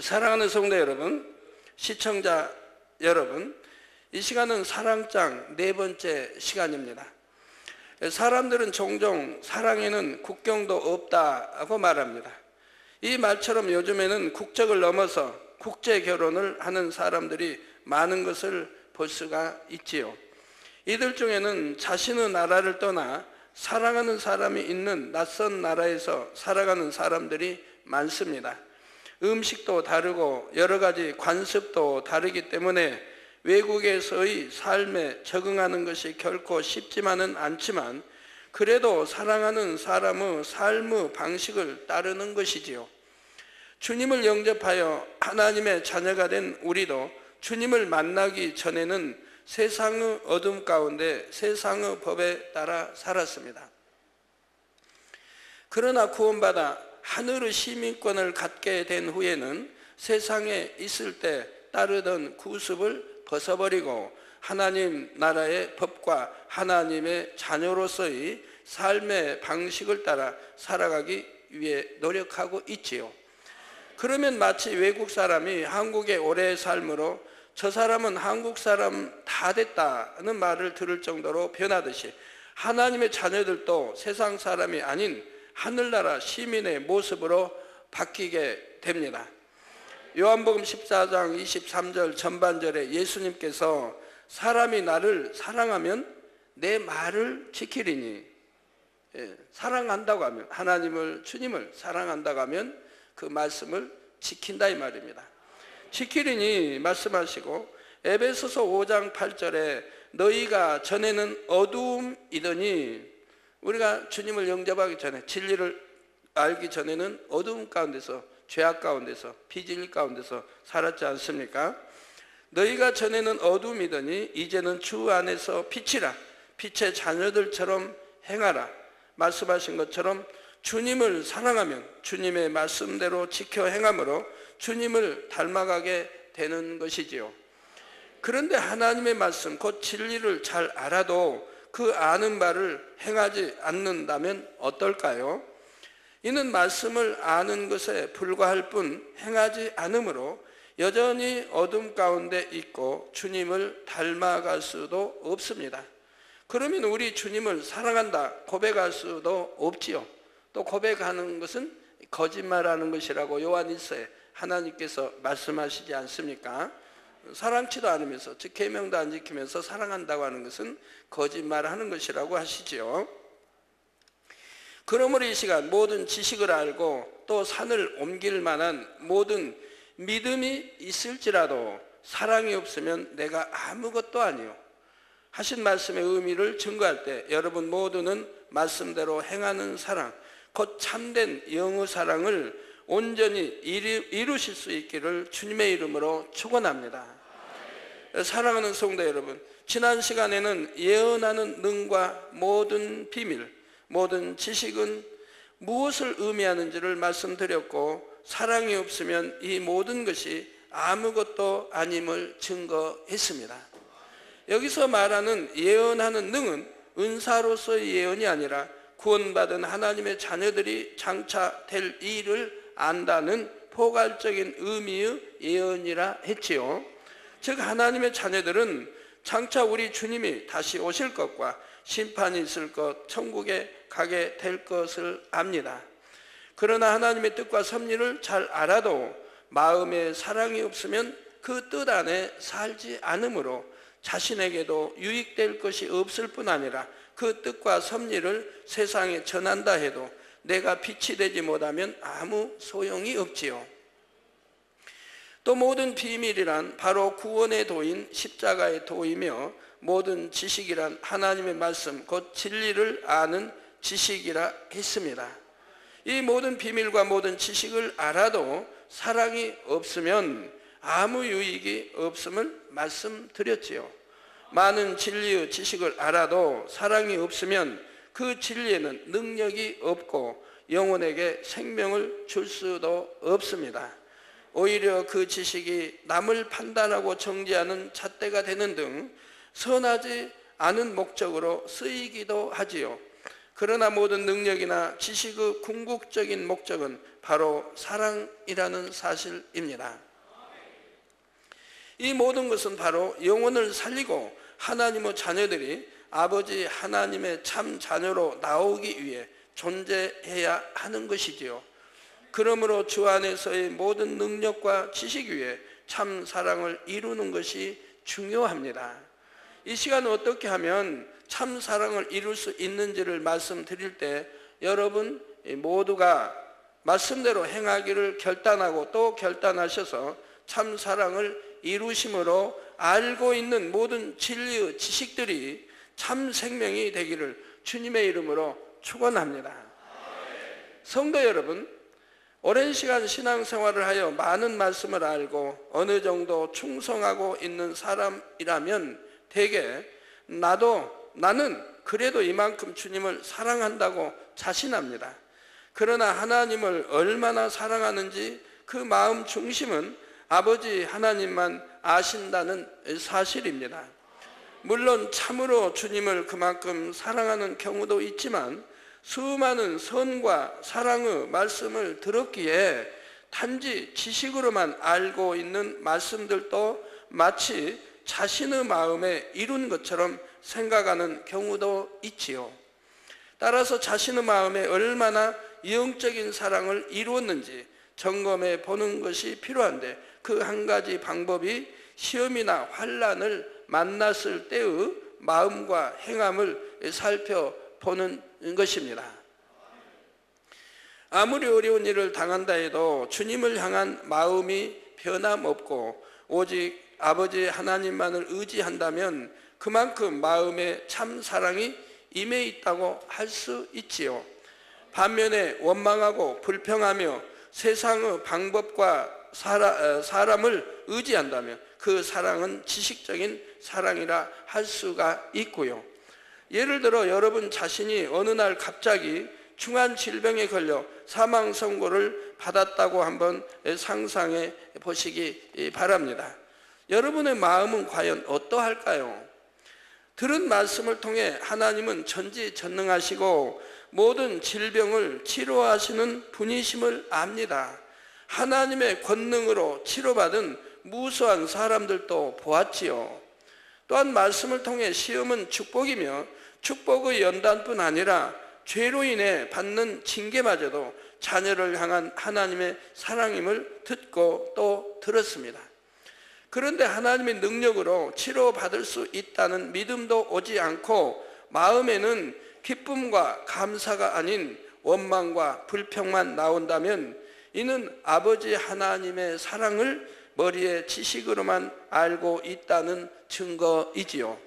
사랑하는 성도 여러분, 시청자 여러분, 이 시간은 사랑장 네 번째 시간입니다. 사람들은 종종 사랑에는 국경도 없다고 말합니다. 이 말처럼 요즘에는 국적을 넘어서 국제 결혼을 하는 사람들이 많은 것을 볼 수가 있지요. 이들 중에는 자신의 나라를 떠나 사랑하는 사람이 있는 낯선 나라에서 살아가는 사람들이 많습니다. 음식도 다르고 여러 가지 관습도 다르기 때문에 외국에서의 삶에 적응하는 것이 결코 쉽지만은 않지만 그래도 사랑하는 사람의 삶의 방식을 따르는 것이지요. 주님을 영접하여 하나님의 자녀가 된 우리도 주님을 만나기 전에는 세상의 어둠 가운데 세상의 법에 따라 살았습니다. 그러나 구원받아 하늘의 시민권을 갖게 된 후에는 세상에 있을 때 따르던 구습을 벗어버리고 하나님 나라의 법과 하나님의 자녀로서의 삶의 방식을 따라 살아가기 위해 노력하고 있지요. 그러면 마치 외국 사람이 한국에 오래 삶으로 저 사람은 한국 사람 다 됐다는 말을 들을 정도로 변하듯이 하나님의 자녀들도 세상 사람이 아닌 하늘나라 시민의 모습으로 바뀌게 됩니다. 요한복음 14장 23절 전반절에 예수님께서 사람이 나를 사랑하면 내 말을 지키리니, 사랑한다고 하면, 하나님을 주님을 사랑한다고 하면 그 말씀을 지킨다 이 말입니다. 지키리니 말씀하시고 에베소서 5장 8절에 너희가 전에는 어두움이더니, 우리가 주님을 영접하기 전에 진리를 알기 전에는 어두움 가운데서 죄악 가운데서 비진리 가운데서 살았지 않습니까? 너희가 전에는 어두움이더니 이제는 주 안에서 빛이라, 빛의 자녀들처럼 행하라 말씀하신 것처럼 주님을 사랑하면 주님의 말씀대로 지켜 행함으로 주님을 닮아가게 되는 것이지요. 그런데 하나님의 말씀 곧 진리를 잘 알아도 그 아는 바를 행하지 않는다면 어떨까요? 이는 말씀을 아는 것에 불과할 뿐 행하지 않으므로 여전히 어둠 가운데 있고 주님을 닮아갈 수도 없습니다. 그러면 우리 주님을 사랑한다 고백할 수도 없지요. 또 고백하는 것은 거짓말하는 것이라고 요한일서에 하나님께서 말씀하시지 않습니까? 사랑치도 않으면서, 즉 계명도 안 지키면서 사랑한다고 하는 것은 거짓말하는 것이라고 하시지요. 그러므로 이 시간 모든 지식을 알고 또 산을 옮길 만한 모든 믿음이 있을지라도 사랑이 없으면 내가 아무것도 아니요 하신 말씀의 의미를 증거할 때 여러분 모두는 말씀대로 행하는 사랑, 곧 참된 영의 사랑을 온전히 이루실 수 있기를 주님의 이름으로 축원합니다. 사랑하는 성도 여러분, 지난 시간에는 예언하는 능과 모든 비밀, 모든 지식은 무엇을 의미하는지를 말씀드렸고 사랑이 없으면 이 모든 것이 아무것도 아님을 증거했습니다. 여기서 말하는 예언하는 능은 은사로서의 예언이 아니라 구원받은 하나님의 자녀들이 장차 될 일을 안다는 포괄적인 의미의 예언이라 했지요. 즉 하나님의 자녀들은 장차 우리 주님이 다시 오실 것과 심판이 있을 것, 천국에 가게 될 것을 압니다. 그러나 하나님의 뜻과 섭리를 잘 알아도 마음에 사랑이 없으면 그 뜻 안에 살지 않으므로 자신에게도 유익될 것이 없을 뿐 아니라 그 뜻과 섭리를 세상에 전한다 해도 내가 빛이 되지 못하면 아무 소용이 없지요. 또 모든 비밀이란 바로 구원의 도인 십자가의 도이며 모든 지식이란 하나님의 말씀 곧 진리를 아는 지식이라 했습니다. 이 모든 비밀과 모든 지식을 알아도 사랑이 없으면 아무 유익이 없음을 말씀드렸지요. 많은 진리의 지식을 알아도 사랑이 없으면 그 진리에는 능력이 없고 영혼에게 생명을 줄 수도 없습니다. 오히려 그 지식이 남을 판단하고 정죄하는 잣대가 되는 등 선하지 않은 목적으로 쓰이기도 하지요. 그러나 모든 능력이나 지식의 궁극적인 목적은 바로 사랑이라는 사실입니다. 이 모든 것은 바로 영혼을 살리고 하나님의 자녀들이 아버지 하나님의 참 자녀로 나오기 위해 존재해야 하는 것이지요. 그러므로 주 안에서의 모든 능력과 지식 위에 참 사랑을 이루는 것이 중요합니다. 이 시간 어떻게 하면 참 사랑을 이룰 수 있는지를 말씀드릴 때 여러분 모두가 말씀대로 행하기를 결단하고 또 결단하셔서 참 사랑을 이루심으로 알고 있는 모든 진리의 지식들이 참 생명이 되기를 주님의 이름으로 축원합니다. 성도 여러분, 오랜 시간 신앙생활을 하여 많은 말씀을 알고 어느 정도 충성하고 있는 사람이라면 대개 나는 그래도 이만큼 주님을 사랑한다고 자신합니다. 그러나 하나님을 얼마나 사랑하는지 그 마음 중심은 아버지 하나님만 아신다는 사실입니다. 물론 참으로 주님을 그만큼 사랑하는 경우도 있지만 수많은 선과 사랑의 말씀을 들었기에 단지 지식으로만 알고 있는 말씀들도 마치 자신의 마음에 이룬 것처럼 생각하는 경우도 있지요. 따라서 자신의 마음에 얼마나 영적인 사랑을 이루었는지 점검해 보는 것이 필요한데 그 한 가지 방법이 시험이나 환난을 만났을 때의 마음과 행함을 살펴보는 것입니다. 아무리 어려운 일을 당한다 해도 주님을 향한 마음이 변함없고 오직 아버지 하나님만을 의지한다면 그만큼 마음에 참 사랑이 임해 있다고 할 수 있지요. 반면에 원망하고 불평하며 세상의 방법과 사람을 의지한다면 그 사랑은 지식적인 사랑이라 할 수가 있고요. 예를 들어 여러분 자신이 어느 날 갑자기 중한 질병에 걸려 사망 선고를 받았다고 한번 상상해 보시기 바랍니다. 여러분의 마음은 과연 어떠할까요? 들은 말씀을 통해 하나님은 전지전능하시고 모든 질병을 치료하시는 분이심을 압니다. 하나님의 권능으로 치료받은 무수한 사람들도 보았지요. 또한 말씀을 통해 시험은 축복이며 축복의 연단뿐 아니라 죄로 인해 받는 징계마저도 자녀를 향한 하나님의 사랑임을 듣고 또 들었습니다. 그런데 하나님의 능력으로 치료받을 수 있다는 믿음도 오지 않고 마음에는 기쁨과 감사가 아닌 원망과 불평만 나온다면 이는 아버지 하나님의 사랑을 머리의 지식으로만 알고 있다는 증거이지요.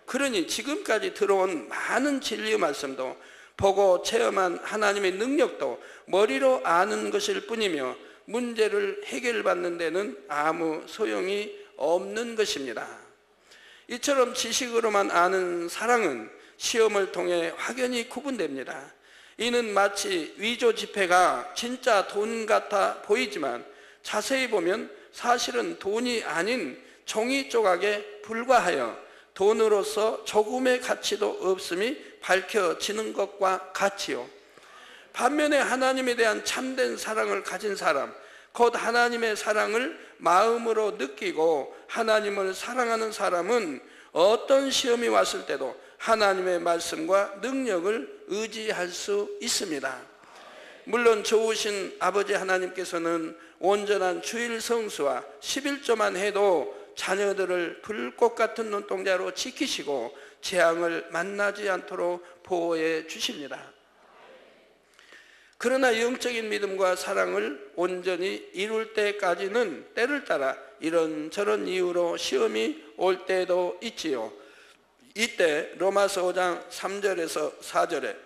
그러니 지금까지 들어온 많은 진리의 말씀도 보고 체험한 하나님의 능력도 머리로 아는 것일 뿐이며 문제를 해결받는 데는 아무 소용이 없는 것입니다. 이처럼 지식으로만 아는 사랑은 시험을 통해 확연히 구분됩니다. 이는 마치 위조 지폐가 진짜 돈 같아 보이지만 자세히 보면 사실은 돈이 아닌 종이 조각에 불과하여 돈으로서 조금의 가치도 없음이 밝혀지는 것과 같이요. 반면에 하나님에 대한 참된 사랑을 가진 사람, 곧 하나님의 사랑을 마음으로 느끼고 하나님을 사랑하는 사람은 어떤 시험이 왔을 때도 하나님의 말씀과 능력을 의지할 수 있습니다. 물론 좋으신 아버지 하나님께서는 온전한 주일 성수와 11조만 해도 자녀들을 불꽃 같은 눈동자로 지키시고 재앙을 만나지 않도록 보호해 주십니다. 그러나 영적인 믿음과 사랑을 온전히 이룰 때까지는 때를 따라 이런저런 이유로 시험이 올 때도 있지요. 이때 로마서 5장 3절에서 4절에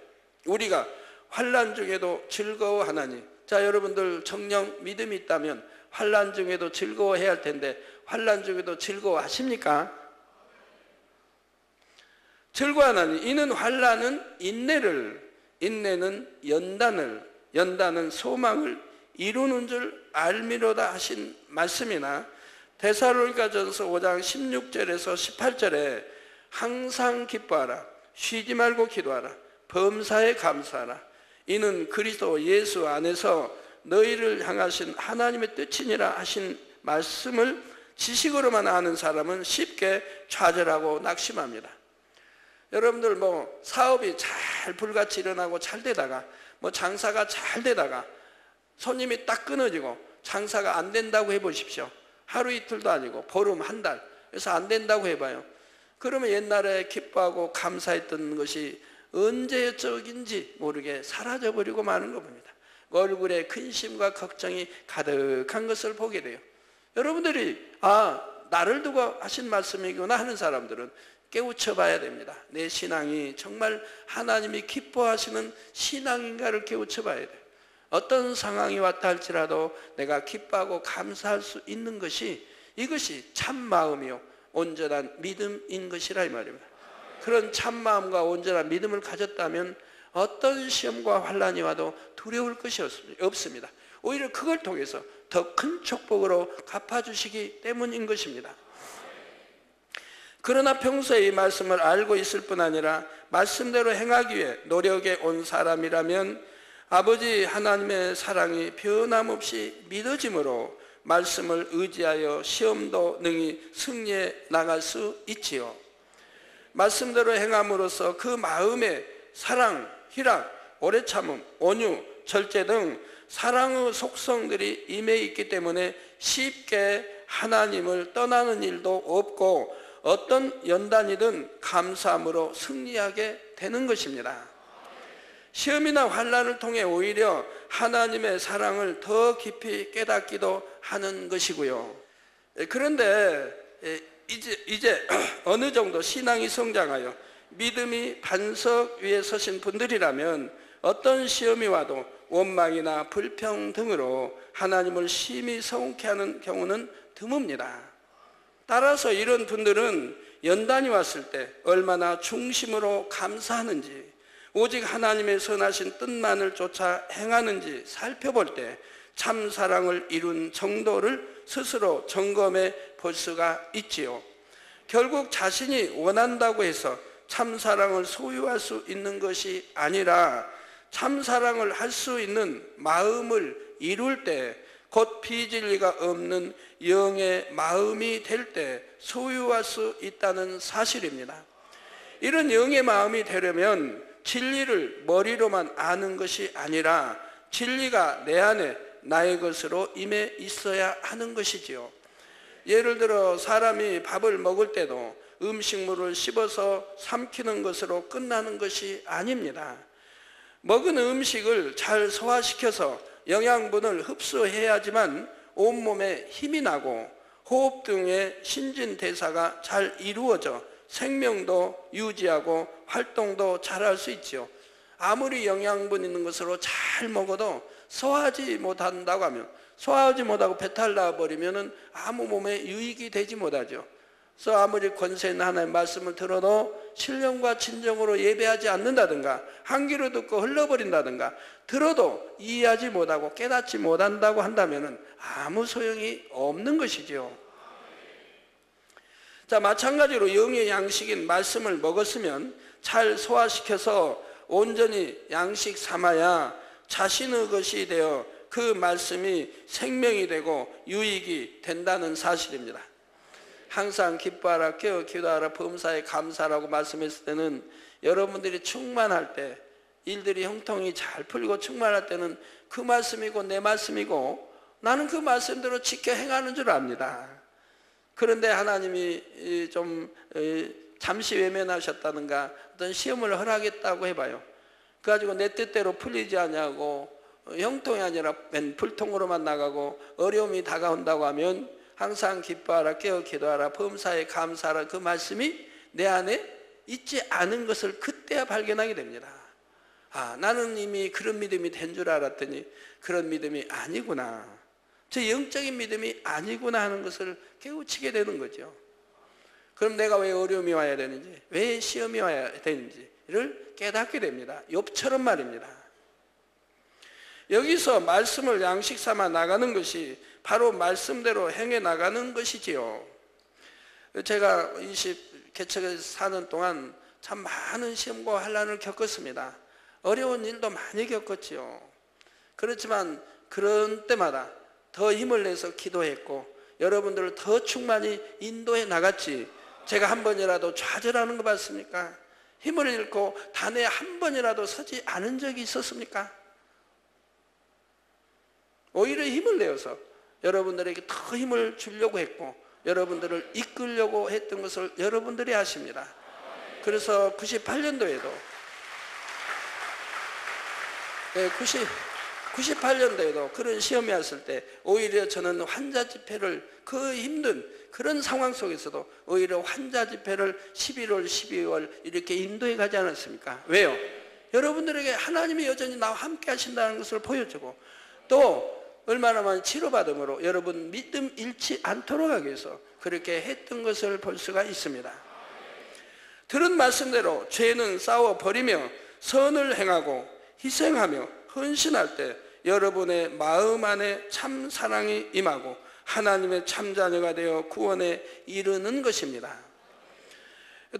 우리가 환난 중에도 즐거워하나니, 자 여러분들 정녕 믿음이 있다면 환난 중에도 즐거워해야 할 텐데 환난 중에도 즐거워하십니까? 즐거워하나니 이는 환난은 인내를, 인내는 연단을, 연단은 소망을 이루는 줄 알미로다 하신 말씀이나 데살로니가전서 5장 16절에서 18절에 항상 기뻐하라, 쉬지 말고 기도하라, 범사에 감사하라. 이는 그리스도 예수 안에서 너희를 향하신 하나님의 뜻이니라 하신 말씀을 지식으로만 아는 사람은 쉽게 좌절하고 낙심합니다. 여러분들 사업이 잘 불같이 일어나고 잘 되다가 장사가 잘 되다가 손님이 딱 끊어지고 장사가 안 된다고 해보십시오. 하루 이틀도 아니고 보름 한 달, 그래서 안 된다고 해봐요. 그러면 옛날에 기뻐하고 감사했던 것이 언제적인지 모르게 사라져버리고 마는 겁니다. 얼굴에 근심과 걱정이 가득한 것을 보게 돼요. 여러분들이 나를 두고 하신 말씀이구나 하는 사람들은 깨우쳐 봐야 됩니다. 내 신앙이 정말 하나님이 기뻐하시는 신앙인가를 깨우쳐 봐야 돼요. 어떤 상황이 왔다 할지라도 내가 기뻐하고 감사할 수 있는 것이, 이것이 참 마음이요 온전한 믿음인 것이라 이 말입니다. 그런 참 마음과 온전한 믿음을 가졌다면 어떤 시험과 환난이 와도 두려울 것이 없습니다. 오히려 그걸 통해서 더 큰 축복으로 갚아주시기 때문인 것입니다. 그러나 평소에 이 말씀을 알고 있을 뿐 아니라 말씀대로 행하기 위해 노력해 온 사람이라면 아버지 하나님의 사랑이 변함없이 믿어짐으로 말씀을 의지하여 시험도 능히 승리해 나갈 수 있지요. 말씀대로 행함으로써 그 마음에 사랑, 희락, 오래 참음, 온유, 절제 등 사랑의 속성들이 임해 있기 때문에 쉽게 하나님을 떠나는 일도 없고 어떤 연단이든 감사함으로 승리하게 되는 것입니다. 시험이나 환난을 통해 오히려 하나님의 사랑을 더 깊이 깨닫기도 하는 것이고요. 그런데 이제 어느 정도 신앙이 성장하여 믿음이 반석 위에 서신 분들이라면 어떤 시험이 와도 원망이나 불평 등으로 하나님을 심히 서운케 하는 경우는 드뭅니다. 따라서 이런 분들은 연단이 왔을 때 얼마나 중심으로 감사하는지, 오직 하나님의 선하신 뜻만을 쫓아 행하는지 살펴볼 때 참 사랑을 이룬 정도를 스스로 점검해 볼 수가 있지요. 결국 자신이 원한다고 해서 참 사랑을 소유할 수 있는 것이 아니라 참 사랑을 할 수 있는 마음을 이룰 때, 곧 비진리가 없는 영의 마음이 될 때 소유할 수 있다는 사실입니다. 이런 영의 마음이 되려면 진리를 머리로만 아는 것이 아니라 진리가 내 안에 나의 것으로 임해 있어야 하는 것이지요. 예를 들어 사람이 밥을 먹을 때도 음식물을 씹어서 삼키는 것으로 끝나는 것이 아닙니다. 먹은 음식을 잘 소화시켜서 영양분을 흡수해야지만 온몸에 힘이 나고 호흡 등의 신진대사가 잘 이루어져 생명도 유지하고 활동도 잘할 수 있지요. 아무리 영양분 있는 것으로 잘 먹어도 소화하지 못한다고 하면, 소화하지 못하고 배탈 나버리면 아무 몸에 유익이 되지 못하죠. 그래서 아무리 권세 있는 하나님의 말씀을 들어도 신령과 진정으로 예배하지 않는다든가 한 귀로 듣고 흘러버린다든가 들어도 이해하지 못하고 깨닫지 못한다고 한다면 아무 소용이 없는 것이죠. 자, 마찬가지로 영의 양식인 말씀을 먹었으면 잘 소화시켜서 온전히 양식 삼아야 자신의 것이 되어 그 말씀이 생명이 되고 유익이 된다는 사실입니다. 항상 기뻐하라, 깨어 기도하라, 범사에 감사하라고 말씀했을 때는 여러분들이 충만할 때, 일들이 형통이 잘 풀리고 충만할 때는 그 말씀이고 내 말씀이고 나는 그 말씀대로 지켜 행하는 줄 압니다. 그런데 하나님이 좀 잠시 외면하셨다든가 어떤 시험을 허락했다고 해봐요. 그래가지고 내 뜻대로 풀리지 않냐고, 형통이 아니라 맨 불통으로만 나가고 어려움이 다가온다고 하면 항상 기뻐하라, 깨어 기도하라, 범사에 감사하라, 그 말씀이 내 안에 있지 않은 것을 그때야 발견하게 됩니다. 나는 이미 그런 믿음이 된 줄 알았더니 그런 믿음이 아니구나, 저 영적인 믿음이 아니구나 하는 것을 깨우치게 되는 거죠. 그럼 내가 왜 어려움이 와야 되는지, 왜 시험이 와야 되는지를 깨닫게 됩니다. 욥처럼 말입니다. 여기서 말씀을 양식 삼아 나가는 것이 바로 말씀대로 행해 나가는 것이지요. 제가 20개척에서 사는 동안 참 많은 시험과 환난을 겪었습니다. 어려운 일도 많이 겪었지요. 그렇지만 그런 때마다 더 힘을 내서 기도했고 여러분들을 더 충만히 인도해 나갔지, 제가 한 번이라도 좌절하는 거 봤습니까? 힘을 잃고 단에 한 번이라도 서지 않은 적이 있었습니까? 오히려 힘을 내어서 여러분들에게 더 힘을 주려고 했고 여러분들을 이끌려고 했던 것을 여러분들이 아십니다. 그래서 98년도에도 98년도에도 그런 시험이 왔을 때 오히려 저는 환자 집회를, 그 힘든 그런 상황 속에서도 오히려 환자 집회를 11월, 12월 이렇게 인도해 가지 않았습니까? 왜요? 여러분들에게 하나님이 여전히 나와 함께 하신다는 것을 보여주고, 또 얼마나 많이 치료받음으로 여러분 믿음 잃지 않도록 하기 위해서 그렇게 했던 것을 볼 수가 있습니다. 들은 말씀대로 죄는 싸워버리며 선을 행하고 희생하며 헌신할 때 여러분의 마음 안에 참 사랑이 임하고 하나님의 참 자녀가 되어 구원에 이르는 것입니다.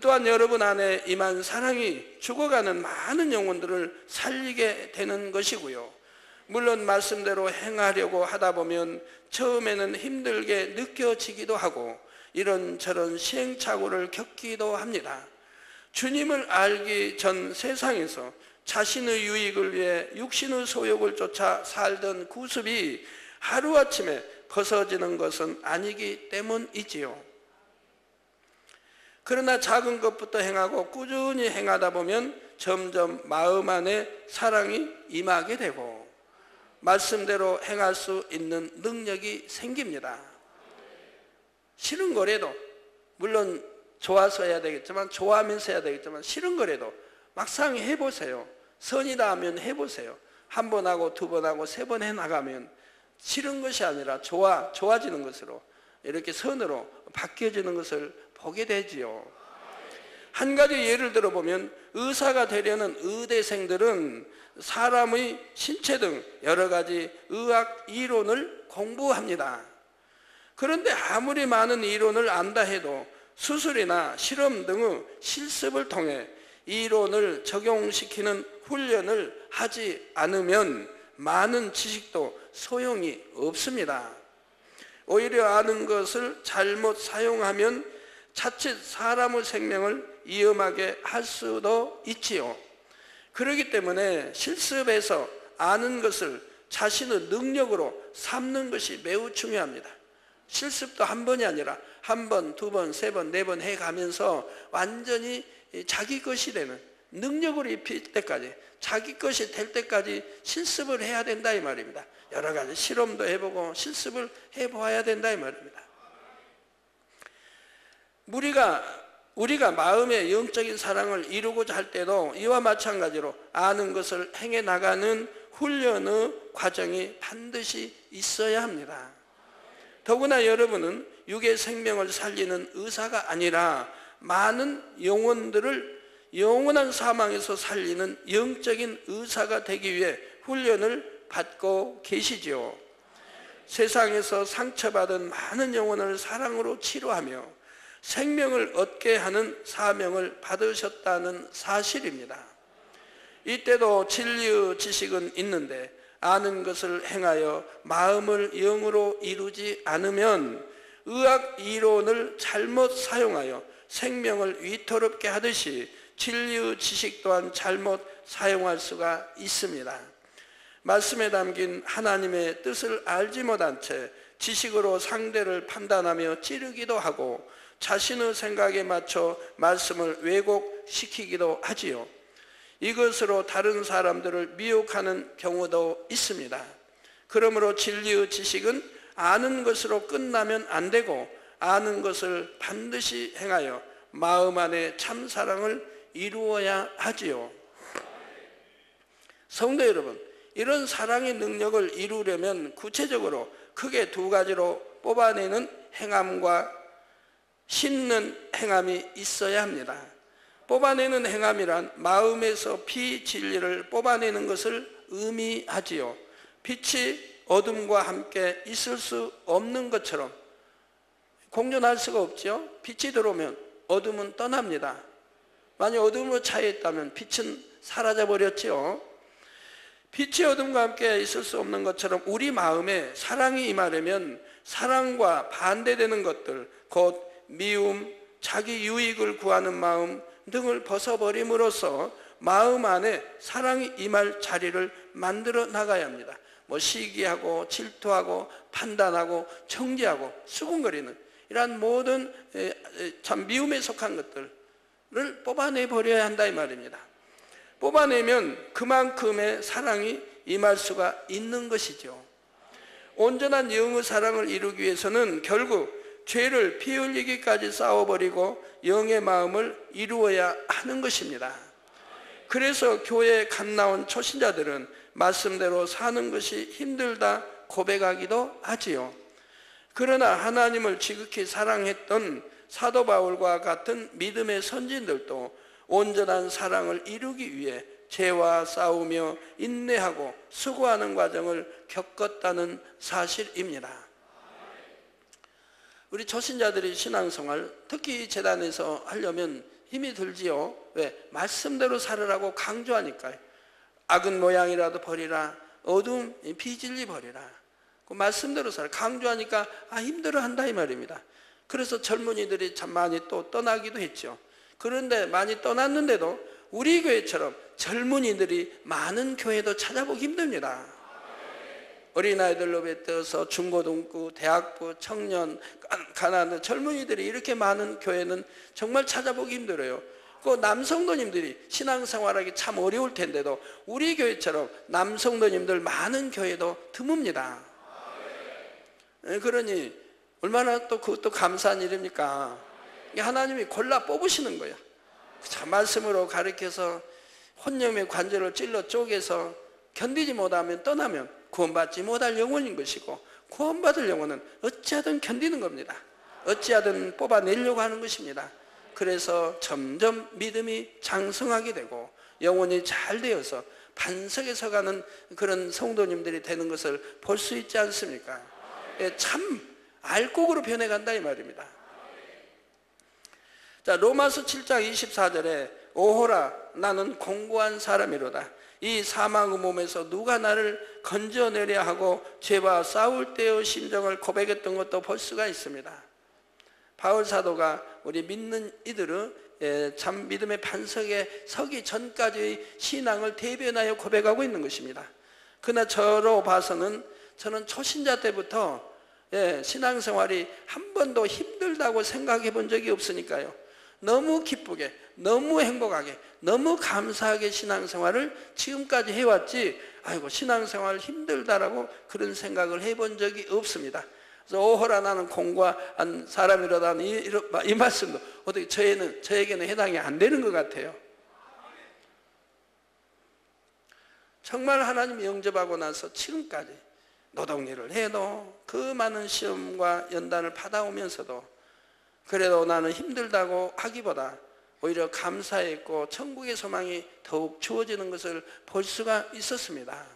또한 여러분 안에 임한 사랑이 죽어가는 많은 영혼들을 살리게 되는 것이고요. 물론 말씀대로 행하려고 하다 보면 처음에는 힘들게 느껴지기도 하고 이런저런 시행착오를 겪기도 합니다. 주님을 알기 전 세상에서 자신의 유익을 위해 육신의 소욕을 쫓아 살던 구습이 하루아침에 벗어지는 것은 아니기 때문이지요. 그러나 작은 것부터 행하고 꾸준히 행하다 보면 점점 마음 안에 사랑이 임하게 되고 말씀대로 행할 수 있는 능력이 생깁니다. 싫은 거래도, 물론 좋아서 해야 되겠지만, 좋아하면서 해야 되겠지만 싫은 거래도 막상 해보세요. 선이다 하면 해보세요. 한 번 하고 두 번 하고 세 번 해나가면 싫은 것이 아니라 좋아지는 것으로, 이렇게 선으로 바뀌어지는 것을 보게 되지요. 한 가지 예를 들어보면 의사가 되려는 의대생들은 사람의 신체 등 여러 가지 의학 이론을 공부합니다. 그런데 아무리 많은 이론을 안다 해도 수술이나 실험 등의 실습을 통해 이론을 적용시키는 훈련을 하지 않으면 많은 지식도 소용이 없습니다. 오히려 아는 것을 잘못 사용하면 자칫 사람의 생명을 위험하게 할 수도 있지요. 그렇기 때문에 실습에서 아는 것을 자신의 능력으로 삼는 것이 매우 중요합니다. 실습도 한 번이 아니라 한 번, 두 번, 세 번, 네 번 해가면서 완전히 자기 것이 되는, 능력으로 입힐 때까지, 자기 것이 될 때까지 실습을 해야 된다 이 말입니다. 여러 가지 실험도 해보고 실습을 해보아야 된다 이 말입니다. 우리가 마음의 영적인 사랑을 이루고자 할 때도 이와 마찬가지로 아는 것을 행해 나가는 훈련의 과정이 반드시 있어야 합니다. 더구나 여러분은 육의 생명을 살리는 의사가 아니라 많은 영혼들을 영원한 사망에서 살리는 영적인 의사가 되기 위해 훈련을 받고 계시지요. 세상에서 상처받은 많은 영혼을 사랑으로 치료하며 생명을 얻게 하는 사명을 받으셨다는 사실입니다. 이때도 진리의 지식은 있는데 아는 것을 행하여 마음을 영으로 이루지 않으면 의학 이론을 잘못 사용하여 생명을 위태롭게 하듯이 진리의 지식 또한 잘못 사용할 수가 있습니다. 말씀에 담긴 하나님의 뜻을 알지 못한 채 지식으로 상대를 판단하며 찌르기도 하고 자신의 생각에 맞춰 말씀을 왜곡시키기도 하지요. 이것으로 다른 사람들을 미혹하는 경우도 있습니다. 그러므로 진리의 지식은 아는 것으로 끝나면 안 되고 아는 것을 반드시 행하여 마음 안에 참 사랑을 이루어야 하지요. 성도 여러분, 이런 사랑의 능력을 이루려면 구체적으로 크게 두 가지로 뽑아내는 행함과 심는 행함이 있어야 합니다. 뽑아내는 행함이란 마음에서 비진리를 뽑아내는 것을 의미하지요. 빛이 어둠과 함께 있을 수 없는 것처럼 공존할 수가 없죠. 빛이 들어오면 어둠은 떠납니다. 만약 어둠으로 차여 있다면 빛은 사라져 버렸지요. 빛이 어둠과 함께 있을 수 없는 것처럼 우리 마음에 사랑이 임하려면 사랑과 반대되는 것들, 곧 미움, 자기 유익을 구하는 마음 등을 벗어버림으로써 마음 안에 사랑이 임할 자리를 만들어 나가야 합니다. 시기하고 질투하고 판단하고 정죄하고 수군거리는 이러한 모든 참 미움에 속한 것들을 뽑아내 버려야 한다 이 말입니다. 뽑아내면 그만큼의 사랑이 임할 수가 있는 것이죠. 온전한 영의 사랑을 이루기 위해서는 결국 죄를 피 흘리기까지 싸워버리고 영의 마음을 이루어야 하는 것입니다. 그래서 교회에 갓 나온 초신자들은 말씀대로 사는 것이 힘들다 고백하기도 하지요. 그러나 하나님을 지극히 사랑했던 사도 바울과 같은 믿음의 선진들도 온전한 사랑을 이루기 위해 죄와 싸우며 인내하고 수고하는 과정을 겪었다는 사실입니다. 우리 초신자들이 신앙생활, 특히 재단에서 하려면 힘이 들지요. 왜? 말씀대로 살으라고 강조하니까요. 악은 모양이라도 버리라, 어두움 비진리 버리라. 그 말씀대로 살아 강조하니까 힘들어한다 이 말입니다. 그래서 젊은이들이 참 많이 또 떠나기도 했죠. 그런데 많이 떠났는데도 우리 교회처럼 젊은이들이 많은 교회도 찾아보기 힘듭니다. 어린아이들로 뱉어서 중고등부, 대학부, 청년, 가난한 젊은이들이 이렇게 많은 교회는 정말 찾아보기 힘들어요. 그 남성도님들이 신앙생활하기 참 어려울 텐데도 우리 교회처럼 남성도님들 많은 교회도 드뭅니다. 그러니 얼마나 또 그것도 감사한 일입니까? 하나님이 골라 뽑으시는 거예요. 참 말씀으로 가르쳐서 혼념의 관절을 찔러 쪼개서 견디지 못하면 떠나면 구원받지 못할 영혼인 것이고, 구원받을 영혼은 어찌하든 견디는 겁니다. 어찌하든 뽑아내려고 하는 것입니다. 그래서 점점 믿음이 장성하게 되고 영혼이 잘 되어서 반석에 서가는 그런 성도님들이 되는 것을 볼 수 있지 않습니까? 참 알곡으로 변해간다 이 말입니다. 자, 로마서 7장 24절에 오호라 나는 공고한 사람이로다. 이 사망의 몸에서 누가 나를 건져내려 하고 죄와 싸울 때의 심정을 고백했던 것도 볼 수가 있습니다. 바울 사도가 우리 믿는 이들은 참 믿음의 반석에 서기 전까지의 신앙을 대변하여 고백하고 있는 것입니다. 그러나 저로 봐서는 저는 초신자 때부터 신앙생활이 한 번도 힘들다고 생각해 본 적이 없으니까요. 너무 기쁘게, 너무 행복하게, 너무 감사하게 신앙생활을 지금까지 해왔지, 아이고 신앙생활 힘들다라고 그런 생각을 해본 적이 없습니다. 그래서 오호라 나는 공고한 사람이라는 이 말씀도 어떻게 저에게는 해당이 안 되는 것 같아요. 정말 하나님이 영접하고 나서 지금까지 노동일을 해도 그 많은 시험과 연단을 받아오면서도 그래도 나는 힘들다고 하기보다 오히려 감사했고 천국의 소망이 더욱 주어지는 것을 볼 수가 있었습니다.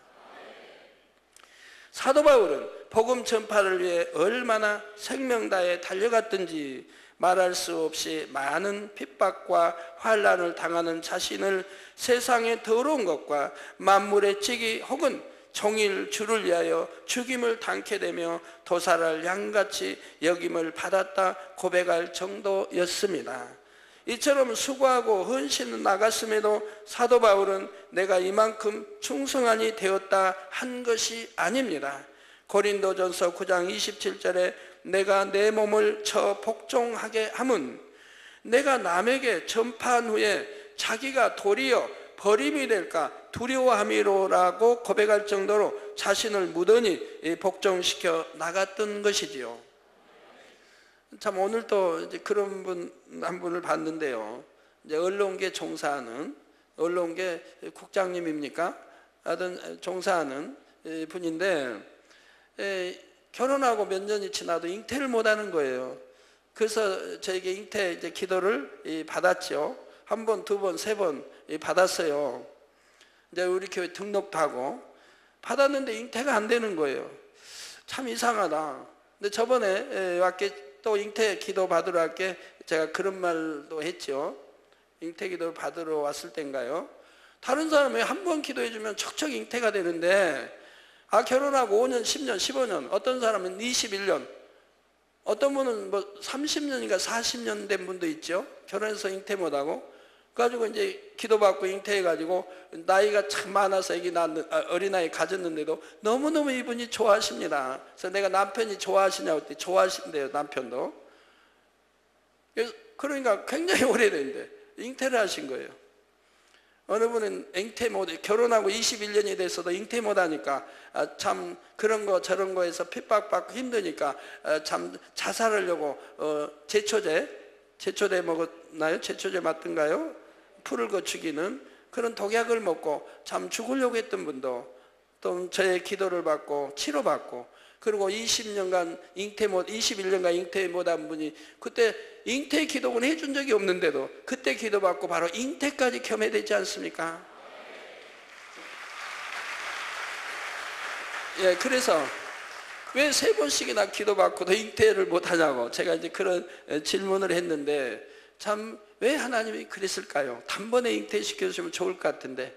사도 바울은 복음 전파를 위해 얼마나 생명 다해 달려갔든지 말할 수 없이 많은 핍박과 환난을 당하는 자신을 세상의 더러운 것과 만물의 찌기 혹은 종일 주를 위하여 죽임을 당케 되며 도살할 양같이 여김을 받았다 고백할 정도였습니다. 이처럼 수고하고 헌신을 나갔음에도 사도 바울은 내가 이만큼 충성하니 되었다 한 것이 아닙니다. 고린도전서 9장 27절에 내가 내 몸을 쳐 복종하게 함은 내가 남에게 전파한 후에 자기가 도리어 버림이 될까 두려워함이로라고 고백할 정도로 자신을 무던히 복종시켜 나갔던 것이지요. 참 오늘 또 이제 그런 분 한 분을 봤는데요. 이제 언론계 종사하는 언론계 국장님입니까? 하여튼 종사하는 분인데 결혼하고 몇 년이 지나도 잉태를 못하는 거예요. 그래서 저에게 잉태 이제 기도를 받았죠. 한 번, 두 번, 세 번 받았어요. 이제 우리 교회 등록도 하고 받았는데 잉태가 안 되는 거예요. 참 이상하다. 근데 저번에 왔게 또 잉태 기도 받으러 갈게 제가 그런 말도 했죠. 잉태 기도를 받으러 왔을 때인가요? 다른 사람이 한 번 기도해 주면 척척 잉태가 되는데, 결혼하고 5년, 10년, 15년, 어떤 사람은 21년, 어떤 분은 뭐 30년인가 40년 된 분도 있죠. 결혼해서 잉태 못하고. 그래가지고 이제 기도받고 잉태해가지고 나이가 참 많아서 애기 낳는, 어린아이 가졌는데도 너무너무 이분이 좋아하십니다. 그래서 내가 남편이 좋아하시냐고 했더니 좋아하신대요, 남편도. 그러니까 굉장히 오래된데 잉태를 하신 거예요. 어느 분은 잉태 못, 결혼하고 21년이 됐어도 잉태 못하니까 참 그런 거 저런 거에서 핍박받고 힘드니까 참 자살하려고 제초제 먹었나요? 제초제 맞던가요? 풀을 거축이는 그런 독약을 먹고 참 죽으려고 했던 분도 또 저의 기도를 받고 치료받고, 그리고 21년간 잉태 못한 분이 그때 잉태 기도는 해준 적이 없는데도 그때 기도받고 바로 잉태까지 겸해되지 않습니까? 예, 그래서 왜 3번씩이나 기도받고도 잉태를 못하냐고 제가 이제 그런 질문을 했는데, 참 왜 하나님이 그랬을까요? 단번에 잉태시켜주시면 좋을 것 같은데,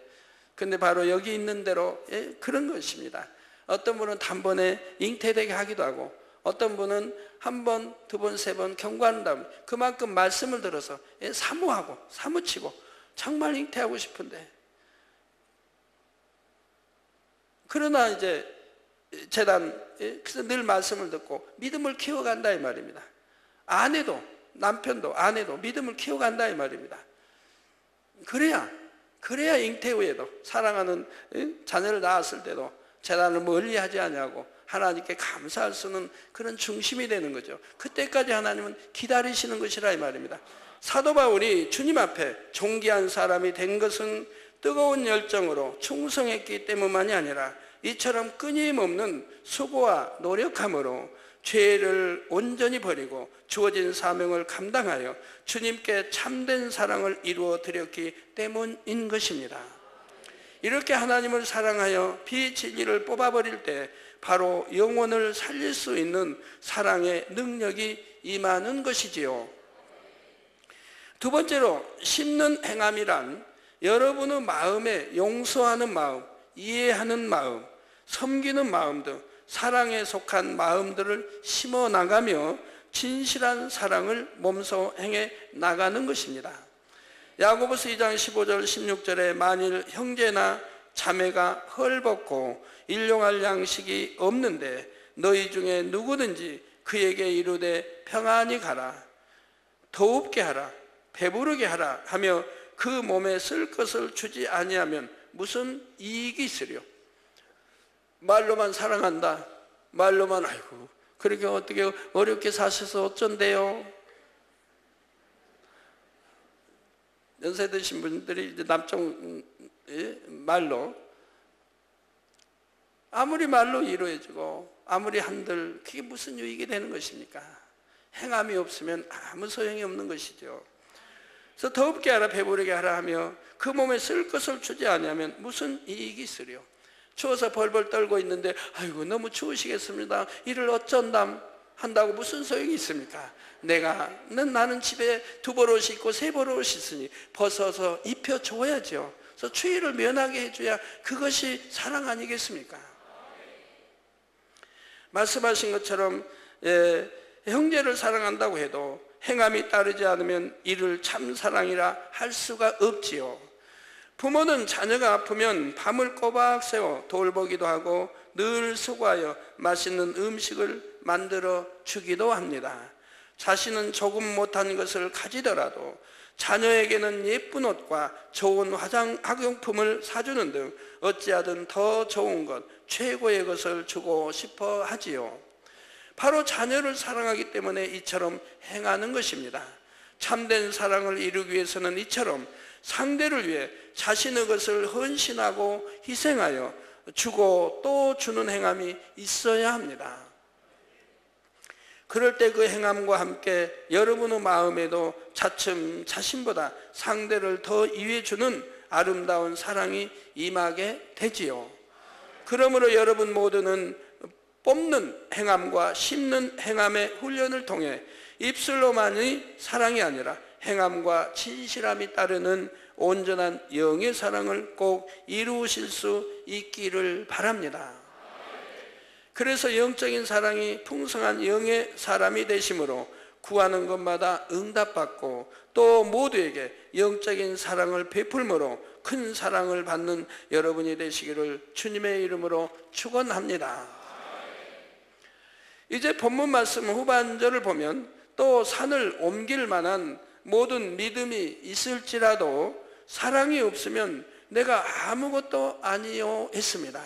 근데 바로 여기 있는 대로 그런 것입니다. 어떤 분은 단번에 잉태되게 하기도 하고, 어떤 분은 한 번, 두 번, 세 번 경과한 다음에 그만큼 말씀을 들어서 사모하고 사무치고 정말 잉태하고 싶은데, 그러나 이제 재단, 그래서 늘 말씀을 듣고 믿음을 키워간다 이 말입니다. 아내도, 남편도, 아내도 믿음을 키워간다 이 말입니다. 그래야 잉태 후에도 사랑하는 자녀를 낳았을 때도 재단을 멀리 하지 않냐고 하나님께 감사할 수 있는 그런 중심이 되는 거죠. 그때까지 하나님은 기다리시는 것이라 이 말입니다. 사도 바울이 주님 앞에 존귀한 사람이 된 것은 뜨거운 열정으로 충성했기 때문만이 아니라 이처럼 끊임없는 수고와 노력함으로 죄를 온전히 버리고 주어진 사명을 감당하여 주님께 참된 사랑을 이루어 드렸기 때문인 것입니다. 이렇게 하나님을 사랑하여 비진리를 뽑아버릴 때 바로 영혼을 살릴 수 있는 사랑의 능력이 임하는 것이지요. 두 번째로, 심는 행함이란 여러분의 마음에 용서하는 마음, 이해하는 마음, 섬기는 마음 등 사랑에 속한 마음들을 심어 나가며 진실한 사랑을 몸소 행해 나가는 것입니다. 야고보서 2장 15절 16절에 만일 형제나 자매가 헐벗고 일용할 양식이 없는데 너희 중에 누구든지 그에게 이르되 평안히 가라, 더웁게 하라, 배부르게 하라 하며 그 몸에 쓸 것을 주지 아니하면 무슨 이익이 있으려. 말로만 사랑한다, 말로만 아이고 그렇게 어떻게 어렵게 사셔서 어쩐대요. 연세 드신 분들이 이제 남쪽 말로 아무리 말로 이루어지고 아무리 한들 그게 무슨 유익이 되는 것입니까? 행함이 없으면 아무 소용이 없는 것이죠. 그래서 더웁게 하라, 배부르게 하라 하며 그 몸에 쓸 것을 주지 않으면 무슨 이익이 있으려. 추워서 벌벌 떨고 있는데 아이고 너무 추우시겠습니다, 이를 어쩐담 한다고 무슨 소용이 있습니까? 나는 집에 2벌옷이 있고 3벌옷이 있으니 벗어서 입혀줘야죠. 그래서 추위를 면하게 해줘야 그것이 사랑 아니겠습니까? 말씀하신 것처럼 형제를 사랑한다고 해도 행함이 따르지 않으면 이를 참 사랑이라 할 수가 없지요. 부모는 자녀가 아프면 밤을 꼬박 새워 돌보기도 하고 늘 수고하여 맛있는 음식을 만들어 주기도 합니다. 자신은 조금 못한 것을 가지더라도 자녀에게는 예쁜 옷과 좋은 학용품을 사주는 등 어찌하든 더 좋은 것, 최고의 것을 주고 싶어 하지요. 바로 자녀를 사랑하기 때문에 이처럼 행하는 것입니다. 참된 사랑을 이루기 위해서는 이처럼 상대를 위해 자신의 것을 헌신하고 희생하여 주고 또 주는 행함이 있어야 합니다. 그럴 때 그 행함과 함께 여러분의 마음에도 차츰 자신보다 상대를 더 이해해주는 아름다운 사랑이 임하게 되지요. 그러므로 여러분 모두는 뽑는 행함과 심는 행함의 훈련을 통해 입술로만의 사랑이 아니라 행함과 진실함이 따르는 온전한 영의 사랑을 꼭 이루실 수 있기를 바랍니다. 그래서 영적인 사랑이 풍성한 영의 사람이 되심으로 구하는 것마다 응답받고 또 모두에게 영적인 사랑을 베풀므로 큰 사랑을 받는 여러분이 되시기를 주님의 이름으로 축원합니다. 이제 본문 말씀 후반절을 보면 또 산을 옮길 만한 모든 믿음이 있을지라도 사랑이 없으면 내가 아무것도 아니요 했습니다.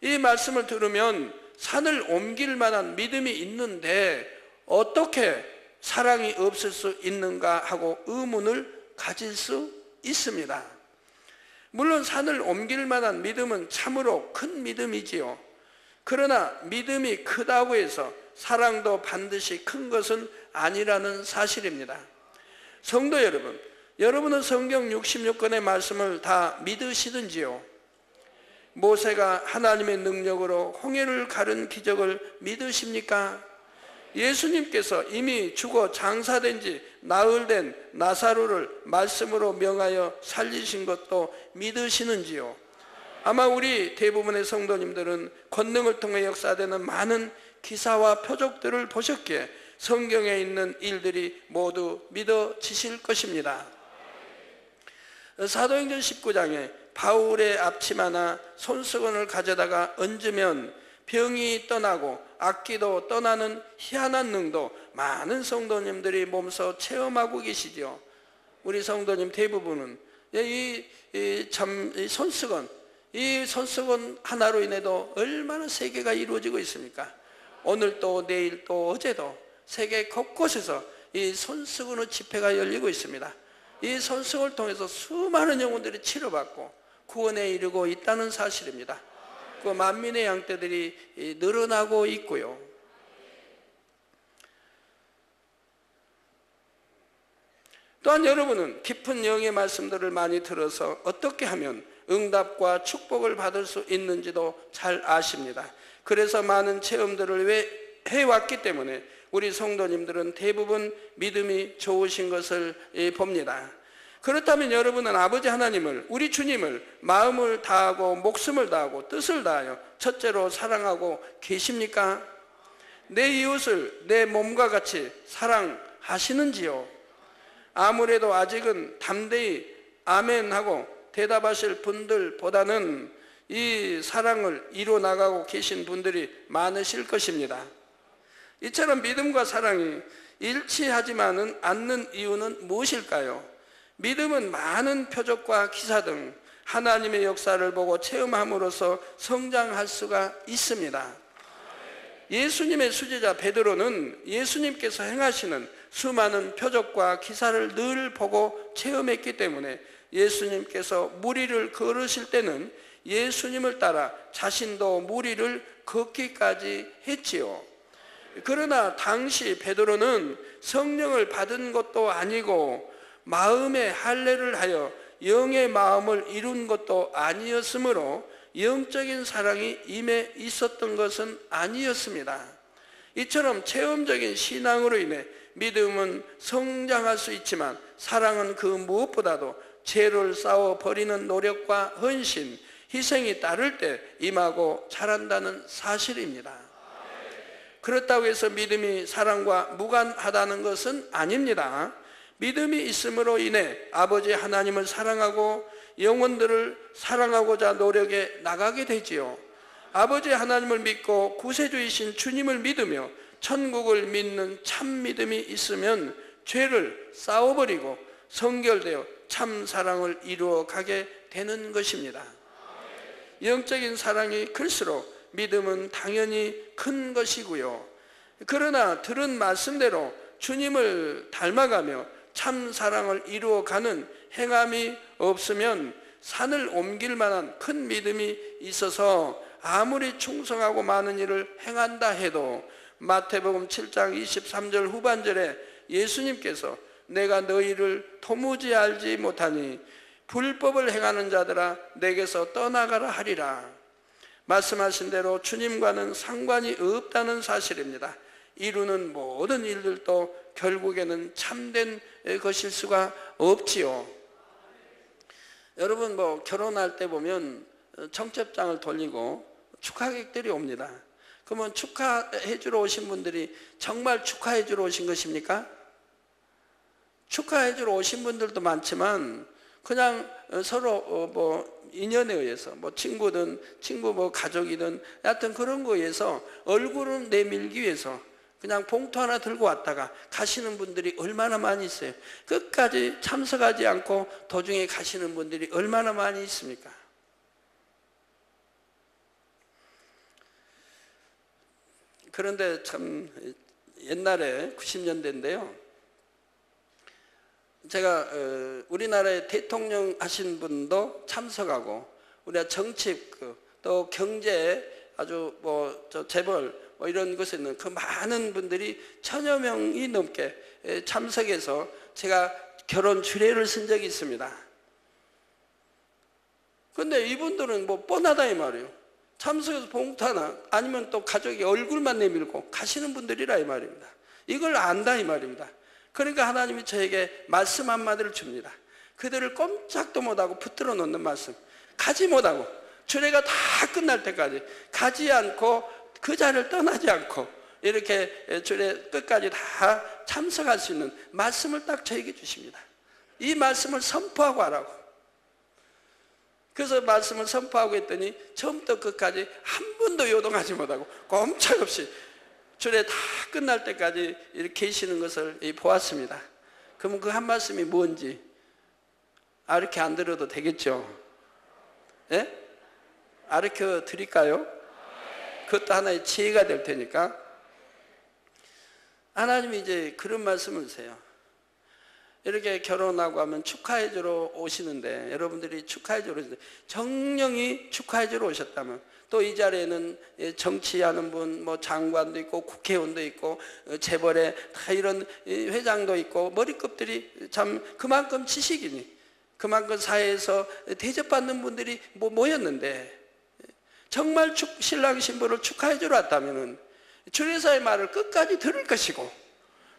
이 말씀을 들으면 산을 옮길 만한 믿음이 있는데 어떻게 사랑이 없을 수 있는가 하고 의문을 가질 수 있습니다. 물론 산을 옮길 만한 믿음은 참으로 큰 믿음이지요. 그러나 믿음이 크다고 해서 사랑도 반드시 큰 것은 아니라는 사실입니다. 성도 여러분, 여러분은 성경 66권의 말씀을 다 믿으시든지요? 모세가 하나님의 능력으로 홍해를 가른 기적을 믿으십니까? 예수님께서 이미 죽어 장사된 지 나흘 된 나사로를 말씀으로 명하여 살리신 것도 믿으시는지요? 아마 우리 대부분의 성도님들은 권능을 통해 역사되는 많은 기사와 표적들을 보셨기에 성경에 있는 일들이 모두 믿어지실 것입니다. 사도행전 19장에 바울의 앞치마나 손수건을 가져다가 얹으면 병이 떠나고 악기도 떠나는 희한한 능도 많은 성도님들이 몸소 체험하고 계시죠. 우리 성도님 대부분은 이 손수건, 이 손수건 하나로 인해도 얼마나 세계가 이루어지고 있습니까? 오늘 또 내일 또 어제도 세계 곳곳에서 이 손수건의 집회가 열리고 있습니다. 이 손수건을 통해서 수많은 영혼들이 치료받고 구원에 이르고 있다는 사실입니다. 그 만민의 양떼들이 늘어나고 있고요. 또한 여러분은 깊은 영의 말씀들을 많이 들어서 어떻게 하면 응답과 축복을 받을 수 있는지도 잘 아십니다. 그래서 많은 체험들을 해왔기 때문에 우리 성도님들은 대부분 믿음이 좋으신 것을 봅니다. 그렇다면 여러분은 아버지 하나님을, 우리 주님을 마음을 다하고 목숨을 다하고 뜻을 다하여 첫째로 사랑하고 계십니까? 내 이웃을 내 몸과 같이 사랑하시는지요? 아무래도 아직은 담대히 아멘하고 대답하실 분들보다는 이 사랑을 이루어나가고 계신 분들이 많으실 것입니다. 이처럼 믿음과 사랑이 일치하지만은 않는 이유는 무엇일까요? 믿음은 많은 표적과 기사 등 하나님의 역사를 보고 체험함으로써 성장할 수가 있습니다. 예수님의 수제자 베드로는 예수님께서 행하시는 수많은 표적과 기사를 늘 보고 체험했기 때문에 예수님께서 무리를 걸으실 때는 예수님을 따라 자신도 무리를 걷기까지 했지요. 그러나 당시 베드로는 성령을 받은 것도 아니고 마음의 할례를 하여 영의 마음을 이룬 것도 아니었으므로 영적인 사랑이 임해 있었던 것은 아니었습니다. 이처럼 체험적인 신앙으로 인해 믿음은 성장할 수 있지만 사랑은 그 무엇보다도 죄를 싸워 버리는 노력과 헌신, 희생이 따를 때 임하고 자란다는 사실입니다. 그렇다고 해서 믿음이 사랑과 무관하다는 것은 아닙니다. 믿음이 있음으로 인해 아버지 하나님을 사랑하고 영혼들을 사랑하고자 노력에 나가게 되지요. 아버지 하나님을 믿고 구세주이신 주님을 믿으며 천국을 믿는 참 믿음이 있으면 죄를 싸워버리고 성결되어 참 사랑을 이루어 가게 되는 것입니다. 영적인 사랑이 클수록 믿음은 당연히 큰 것이고요. 그러나 들은 말씀대로 주님을 닮아가며 참 사랑을 이루어가는 행함이 없으면 산을 옮길 만한 큰 믿음이 있어서 아무리 충성하고 많은 일을 행한다 해도 마태복음 7장 23절 후반절에 예수님께서 내가 너희를 도무지 알지 못하니 불법을 행하는 자들아 내게서 떠나가라 하리라. 말씀하신 대로 주님과는 상관이 없다는 사실입니다. 이루는 모든 일들도 결국에는 참된 것일 수가 없지요. 여러분 뭐 결혼할 때 보면 청첩장을 돌리고 축하객들이 옵니다. 그러면 축하해 주러 오신 분들이 정말 축하해 주러 오신 것입니까? 축하해 주러 오신 분들도 많지만 그냥 서로 뭐 인연에 의해서 뭐 친구든 친구 뭐 가족이든 하여튼 그런 거에 의해서 얼굴을 내밀기 위해서 그냥 봉투 하나 들고 왔다가 가시는 분들이 얼마나 많이 있어요. 끝까지 참석하지 않고 도중에 가시는 분들이 얼마나 많이 있습니까? 그런데 참 옛날에 90년대인데요. 제가 우리나라의 대통령 하신 분도 참석하고 우리가 정치 또 경제 아주 뭐 재벌 뭐 이런 것에 있는 그 많은 분들이 1000여 명이 넘게 참석해서 제가 결혼 주례를 쓴 적이 있습니다. 근데 이분들은 뭐 뻔하다 이 말이에요. 참석해서 봉투 하나 아니면 또 가족이 얼굴만 내밀고 가시는 분들이라 이 말입니다. 이걸 안다 이 말입니다. 그러니까 하나님이 저에게 말씀 한마디를 줍니다. 그들을 꼼짝도 못하고 붙들어 놓는 말씀. 가지 못하고 주례가 다 끝날 때까지 가지 않고 그 자리를 떠나지 않고 이렇게 주례 끝까지 다 참석할 수 있는 말씀을 딱 저에게 주십니다. 이 말씀을 선포하고 하라고. 그래서 말씀을 선포하고 했더니 처음부터 끝까지 한 번도 요동하지 못하고 꼼짝없이 주례 다 끝날 때까지 이렇게 계시는 것을 보았습니다. 그러면 그 한 말씀이 뭔지 아르켜 안 들어도 되겠죠? 예? 아르켜 드릴까요? 그것도 하나의 지혜가 될 테니까. 하나님이 이제 그런 말씀을 주세요. 이렇게 결혼하고 하면 축하해 주러 오시는데 여러분들이 축하해 주러 오시는데 정령이 축하해 주러 오셨다면 또 이 자리에는 정치하는 분, 뭐 장관도 있고 국회의원도 있고 재벌의 다 이런 회장도 있고 머리급들이 참 그만큼 지식이니 그만큼 사회에서 대접받는 분들이 모였는데 정말 신랑 신부를 축하해 주러 왔다면은 주례사의 말을 끝까지 들을 것이고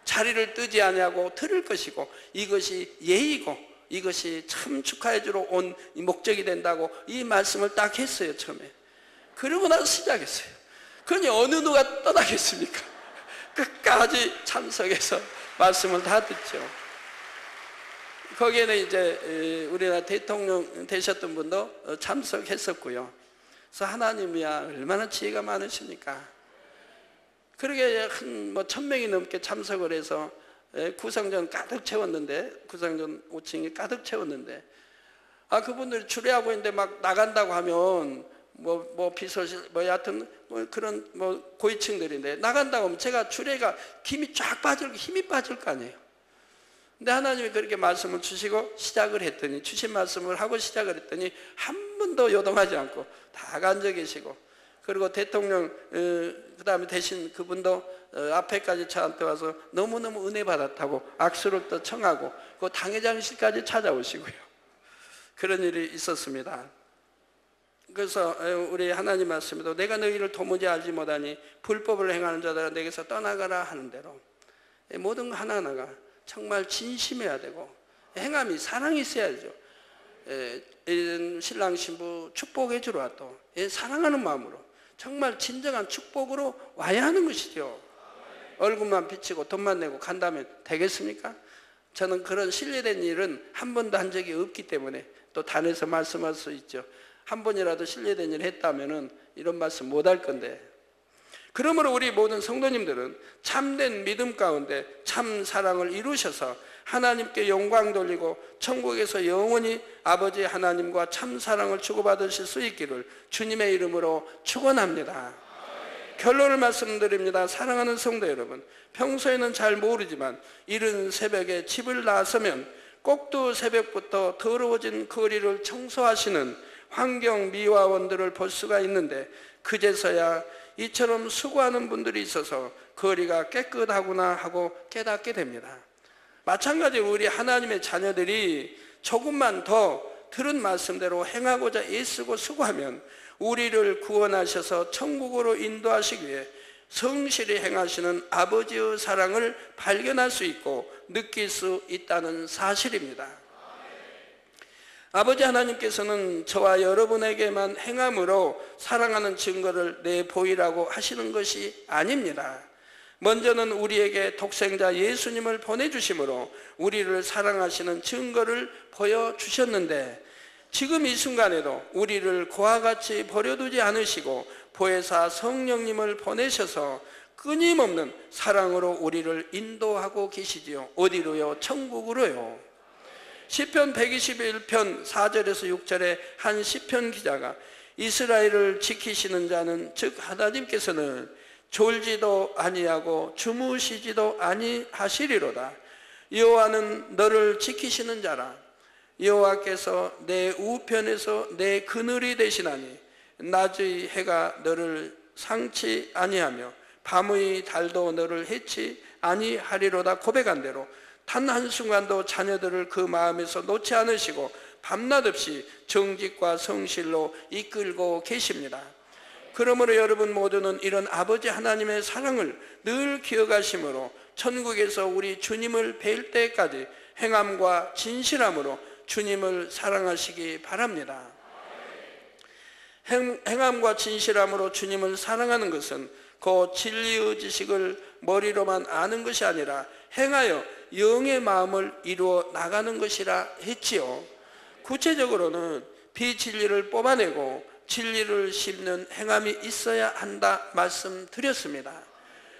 자리를 뜨지 아니하고 들을 것이고 이것이 예의고 이것이 참 축하해 주러 온 목적이 된다고 이 말씀을 딱 했어요. 처음에. 그러고 나서 시작했어요. 그러니 어느 누가 떠나겠습니까? 끝까지 참석해서 말씀을 다 듣죠. 거기에는 이제 우리나라 대통령 되셨던 분도 참석했었고요. 그래서 하나님이야 얼마나 지혜가 많으십니까? 그러게 한 1000명이 넘게 참석을 해서 구성전 가득 채웠는데 구성전 5층이 가득 채웠는데 그분들이 주례하고 있는데 막 나간다고 하면 뭐 비서실 뭐 여하튼 뭐 그런 뭐 고위층들인데 나간다고 하면 제가 주례가 힘이 쫙 빠질 거 아니에요. 근데 하나님이 그렇게 말씀을 주시고 시작을 했더니 주신 말씀을 하고 시작을 했더니 한 번도 요동하지 않고 다 앉아 계시고 그리고 대통령 그 다음에 대신 그분도 앞에까지 저한테 와서 너무너무 은혜 받았다고 악수를 또 청하고 그 당회장실까지 찾아오시고요. 그런 일이 있었습니다. 그래서 우리 하나님 말씀에도 내가 너희를 도무지 알지 못하니 불법을 행하는 자들아 내게서 떠나가라 하는 대로 모든 거 하나하나가 정말 진심해야 되고 행함이 사랑이 있어야죠. 신랑 신부 축복해 주러 왔다. 사랑하는 마음으로 정말 진정한 축복으로 와야 하는 것이죠. 얼굴만 비치고 돈만 내고 간다면 되겠습니까? 저는 그런 신뢰된 일은 한 번도 한 적이 없기 때문에 또 단에서 말씀할 수 있죠. 한 번이라도 신뢰된 일을 했다면 이런 말씀 못 할 건데 그러므로 우리 모든 성도님들은 참된 믿음 가운데 참 사랑을 이루셔서 하나님께 영광 돌리고 천국에서 영원히 아버지 하나님과 참 사랑을 주고받으실 수 있기를 주님의 이름으로 축원합니다. 결론을 말씀드립니다. 사랑하는 성도 여러분, 평소에는 잘 모르지만 이른 새벽에 집을 나서면 꼭두 새벽부터 더러워진 거리를 청소하시는 환경 미화원들을 볼 수가 있는데 그제서야 이처럼 수고하는 분들이 있어서 거리가 깨끗하구나 하고 깨닫게 됩니다. 마찬가지로 우리 하나님의 자녀들이 조금만 더 들은 말씀대로 행하고자 애쓰고 수고하면 우리를 구원하셔서 천국으로 인도하시기 위해 성실히 행하시는 아버지의 사랑을 발견할 수 있고 느낄 수 있다는 사실입니다. 아버지 하나님께서는 저와 여러분에게만 행함으로 사랑하는 증거를 내보이라고 하시는 것이 아닙니다. 먼저는 우리에게 독생자 예수님을 보내주심으로 우리를 사랑하시는 증거를 보여주셨는데, 지금 이 순간에도 우리를 그와 같이 버려두지 않으시고 보혜사 성령님을 보내셔서 끊임없는 사랑으로 우리를 인도하고 계시지요. 어디로요? 천국으로요. 시편 121편 4절에서 6절에 한 시편 기자가 이스라엘을 지키시는 자는 즉 하나님께서는 졸지도 아니하고 주무시지도 아니하시리로다. 여호와는 너를 지키시는 자라. 여호와께서 내 우편에서 내 그늘이 되시나니 낮의 해가 너를 상치 아니하며 밤의 달도 너를 해치 아니하리로다. 고백한 대로 단 한순간도 자녀들을 그 마음에서 놓지 않으시고 밤낮 없이 정직과 성실로 이끌고 계십니다. 그러므로 여러분 모두는 이런 아버지 하나님의 사랑을 늘 기억하심으로 천국에서 우리 주님을 뵐 때까지 행함과 진실함으로 주님을 사랑하시기 바랍니다. 행함과 진실함으로 주님을 사랑하는 것은 그 진리의 지식을 머리로만 아는 것이 아니라 행하여 영의 마음을 이루어 나가는 것이라 했지요. 구체적으로는 비진리를 뽑아내고 진리를 심는 행함이 있어야 한다 말씀드렸습니다.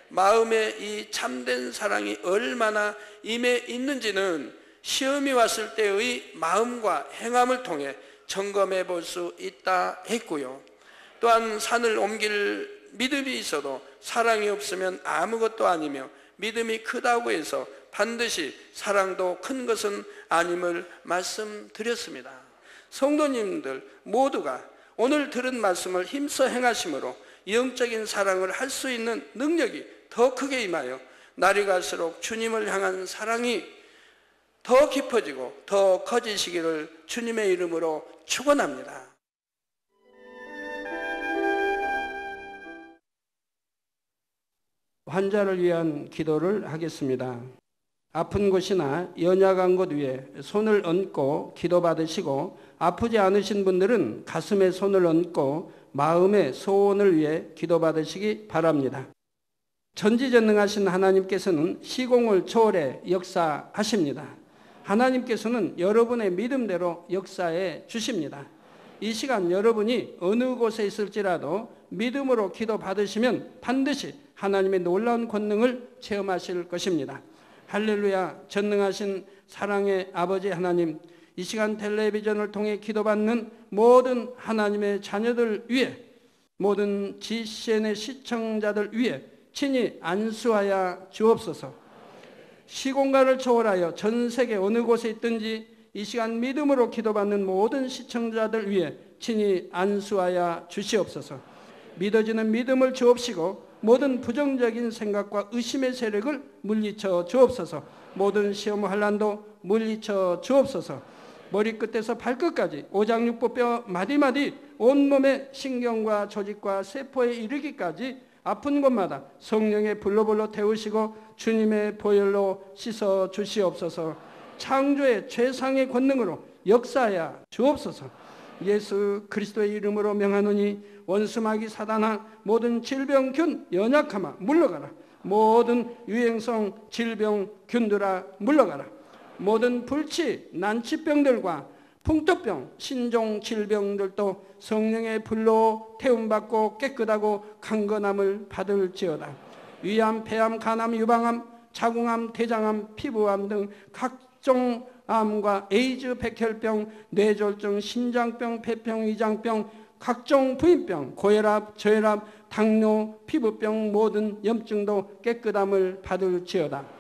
마음에 이 참된 사랑이 얼마나 임해 있는지는 시험이 왔을 때의 마음과 행함을 통해 점검해 볼 수 있다 했고요. 또한 산을 옮길 믿음이 있어도 사랑이 없으면 아무것도 아니며 믿음이 크다고 해서 반드시 사랑도 큰 것은 아님을 말씀드렸습니다. 성도님들 모두가 오늘 들은 말씀을 힘써 행하심으로 영적인 사랑을 할 수 있는 능력이 더 크게 임하여 날이 갈수록 주님을 향한 사랑이 더 깊어지고 더 커지시기를 주님의 이름으로 축원합니다. 환자를 위한 기도를 하겠습니다. 아픈 곳이나 연약한 곳 위에 손을 얹고 기도받으시고, 아프지 않으신 분들은 가슴에 손을 얹고 마음의 소원을 위해 기도받으시기 바랍니다. 전지전능하신 하나님께서는 시공을 초월해 역사하십니다. 하나님께서는 여러분의 믿음대로 역사해 주십니다. 이 시간 여러분이 어느 곳에 있을지라도 믿음으로 기도받으시면 반드시 하나님의 놀라운 권능을 체험하실 것입니다. 할렐루야. 전능하신 사랑의 아버지 하나님, 이 시간 텔레비전을 통해 기도받는 모든 하나님의 자녀들 위해, 모든 GCN의 시청자들 위해 친히 안수하여 주옵소서. 시공간을 초월하여 전 세계 어느 곳에 있든지 이 시간 믿음으로 기도받는 모든 시청자들 위해 친히 안수하여 주시옵소서. 믿어지는 믿음을 주옵시고 모든 부정적인 생각과 의심의 세력을 물리쳐 주옵소서. 모든 시험 환난도 물리쳐 주옵소서. 머리끝에서 발끝까지 오장육부뼈 마디마디 온몸의 신경과 조직과 세포에 이르기까지 아픈 곳마다 성령의 불로 태우시고 주님의 보혈로 씻어 주시옵소서. 창조의 최상의 권능으로 역사하여 주옵소서. 예수 그리스도의 이름으로 명하노니 원수마귀 사단아, 모든 질병균 연약함아 물러가라. 모든 유행성 질병균들아 물러가라. 모든 불치 난치병들과 풍토병 신종 질병들도 성령의 불로 태움받고 깨끗하고 강건함을 받을지어다. 위암, 폐암, 간암, 유방암, 자궁암, 대장암, 피부암 등 각종 암과 에이즈, 백혈병, 뇌졸중, 심장병, 폐병, 위장병, 각종 부인병, 고혈압, 저혈압, 당뇨, 피부병 모든 염증도 깨끗함을 받을지어다.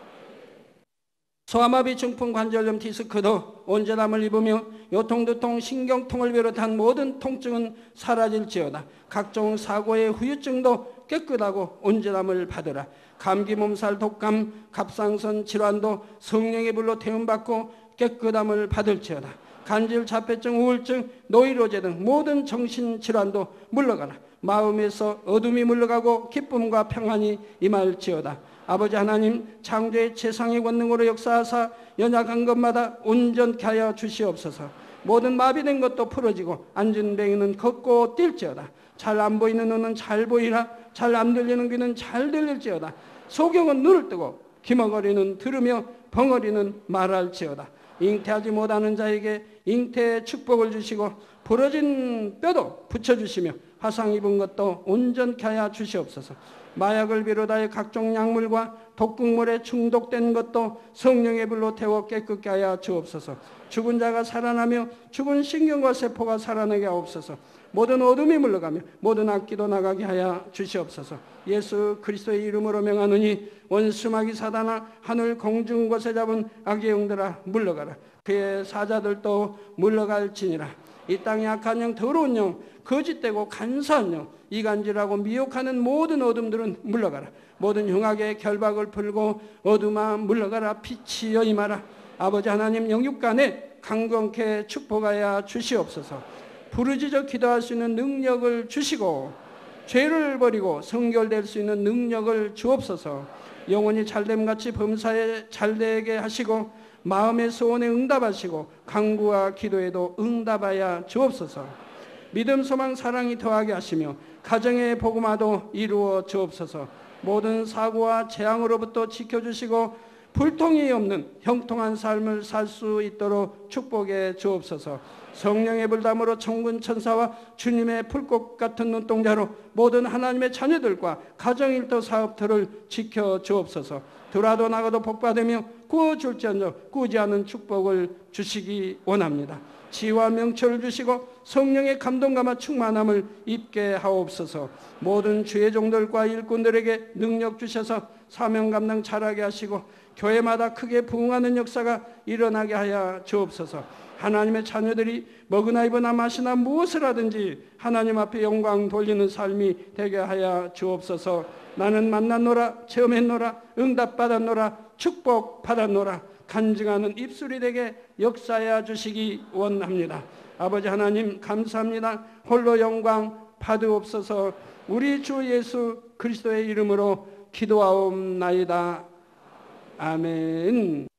소아마비, 중풍, 관절염, 디스크도 온전함을 입으며 요통두통, 신경통을 비롯한 모든 통증은 사라질지어다. 각종 사고의 후유증도 깨끗하고 온전함을 받으라. 감기, 몸살, 독감, 갑상선 질환도 성령의 불로 태움받고 깨끗함을 받을지어다. 간질, 자폐증, 우울증, 노이로제 등 모든 정신질환도 물러가라. 마음에서 어둠이 물러가고 기쁨과 평안이 임할지어다. 아버지 하나님, 창조의 최상의 권능으로 역사하사 연약한 것마다 온전케 하여 주시옵소서. 모든 마비된 것도 풀어지고 앉은 뱅이는 걷고 뛸지어다. 잘 안 보이는 눈은 잘 보이라. 잘 안 들리는 귀는 잘 들릴지어다. 소경은 눈을 뜨고 기머거리는 들으며 벙어리는 말할지어다. 잉태하지 못하는 자에게 잉태의 축복을 주시고 부러진 뼈도 붙여주시며 화상 입은 것도 온전케 하여 주시옵소서. 마약을 비롯하여 각종 약물과 독극물에 중독된 것도 성령의 불로 태워 깨끗게 하여 주옵소서. 죽은 자가 살아나며 죽은 신경과 세포가 살아나게 하옵소서. 모든 어둠이 물러가며 모든 악기도 나가게 하여 주시옵소서. 예수 그리스도의 이름으로 명하노니 원수마귀 사단아, 하늘 공중 곳에 잡은 악의 영들아 물러가라. 그의 사자들도 물러갈지니라. 이 땅에 악한 영, 더러운 영, 거짓되고 간사한 영, 이간질하고 미혹하는 모든 어둠들은 물러가라. 모든 흉악의 결박을 풀고 어둠아 물러가라. 빛이여 임하라. 아버지 하나님, 영육간에 강건케 축복하여 주시옵소서. 부르짖어 기도할 수 있는 능력을 주시고 죄를 버리고 성결될 수 있는 능력을 주옵소서. 영혼이 잘됨같이 범사에 잘되게 하시고 마음의 소원에 응답하시고 간구와 기도에도 응답하여 주옵소서. 믿음, 소망, 사랑이 더하게 하시며 가정의 복음화도 이루어 주옵소서. 모든 사고와 재앙으로부터 지켜주시고 불통이 없는 형통한 삶을 살 수 있도록 축복해 주옵소서. 성령의 불담으로 천군 천사와 주님의 불꽃 같은 눈동자로 모든 하나님의 자녀들과 가정일터 사업터를 지켜 주옵소서. 들어와도 나가도 복받으며 구워줄지언정 꾸지 않은 축복을 주시기 원합니다. 지혜와 명철을 주시고 성령의 감동감화 충만함을 입게 하옵소서. 모든 주의 종들과 일꾼들에게 능력 주셔서 사명 감당 잘하게 하시고 교회마다 크게 부흥하는 역사가 일어나게 하여 주옵소서. 하나님의 자녀들이 먹으나 입으나 마시나 무엇을 하든지 하나님 앞에 영광 돌리는 삶이 되게 하여 주옵소서. 나는 만났노라, 체험했노라, 응답받았노라, 축복받았노라. 간증하는 입술이 되게 역사하여 주시기 원합니다. 아버지 하나님, 감사합니다. 홀로 영광 받으옵소서. 우리 주 예수 그리스도의 이름으로 기도하옵나이다. 아멘.